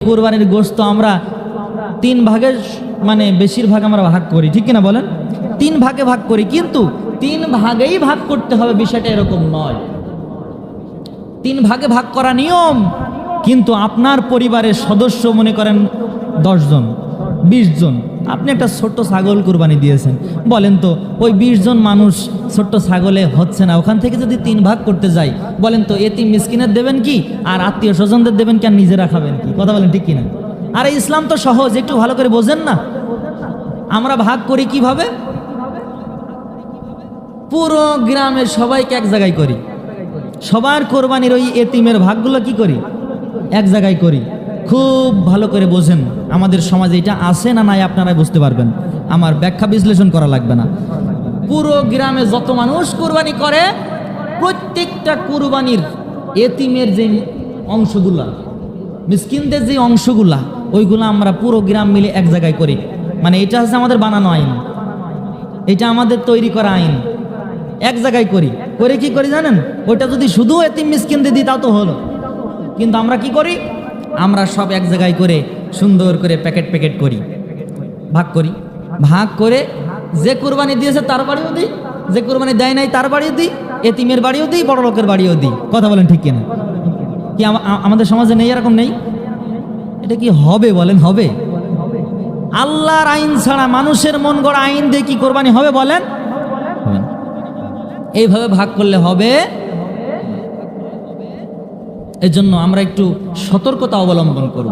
কোরবানির গোশত আমরা 3 ভাগে মানে বেশিরভাগ আমরা ভাগ করি, ঠিক কিনা বলেন? 3 ভাগে ভাগ করি, কিন্তু 3 ভাগেই ভাগ করতে হবে বিষয়টা এরকম নয়। 3 ভাগে ভাগ করা নিয়ম, কিন্তু আপনার পরিবারের সদস্য মনে করেন 10 জন 20 জন, আপনি একটা ছোট্ট ছাগল কুরবানি দিয়েছেন, বলেন তো ওই 20 জন মানুষ ছোট্ট ছাগলে হচ্ছে না, ওখান থেকে যদি 3 ভাগ করতে যাই, বলেন তো এতিম মিসকিনের দেবেন কি, আর আত্মীয় স্বজনদের দেবেন কি, আর নিজেরা খাবেন কি? কথা বলেন ঠিক কিনা? আরে ইসলাম তো সহজ, একটু ভালো করে বোঝেন না। আমরা ভাগ করি কিভাবে? পুরো গ্রামের সবাইকে এক জায়গায় করি, সবার কোরবানির ওই এতিমের ভাগগুলো কি করি? এক জায়গায় করি। খুব ভালো করে বোঝেন, আমাদের সমাজে এটা আছে না নাই আপনারাই বুঝতে পারবেন, আমার ব্যাখ্যা বিশ্লেষণ করা লাগবে না। পুরো গ্রামে যত মানুষ কোরবানি করে, প্রত্যেকটা কোরবানির এতিমের যে অংশগুলা, মিসকিনদের যে অংশগুলা, ওইগুলো আমরা পুরো গ্রাম মিলে এক জায়গায় করি। মানে এটা হচ্ছে আমাদের বানানো আইন, এটা আমাদের তৈরি করা আইন। এক জায়গায় করি, করে কি করি জানেন? ওইটা যদি শুধু এতিম মিসকিনদের দিই তাও তো হলো, কিন্তু আমরা কি করি? আমরা সব এক জায়গায় করে সুন্দর করে প্যাকেট প্যাকেট করি, ভাগ করি। ভাগ করে যে কোরবানি দিয়েছে তার বাড়িও দিই, যে কোরবানি দেয় নাই তার বাড়িও দিই, এতিমের বাড়িও দিই, বড় লোকের বাড়িও দিই। কথা বলেন ঠিক কিনা? কি আমাদের সমাজে নেই? এরকম নেই? এটা কি হবে বলেন? হবে? আল্লাহর আইন ছাড়া মানুষের মন গড়া আইন দিয়ে কি কোরবানি হবে বলেন? এইভাবে ভাগ করলে হবে। এজন্য আমরা একটু সতর্কতা অবলম্বন করব।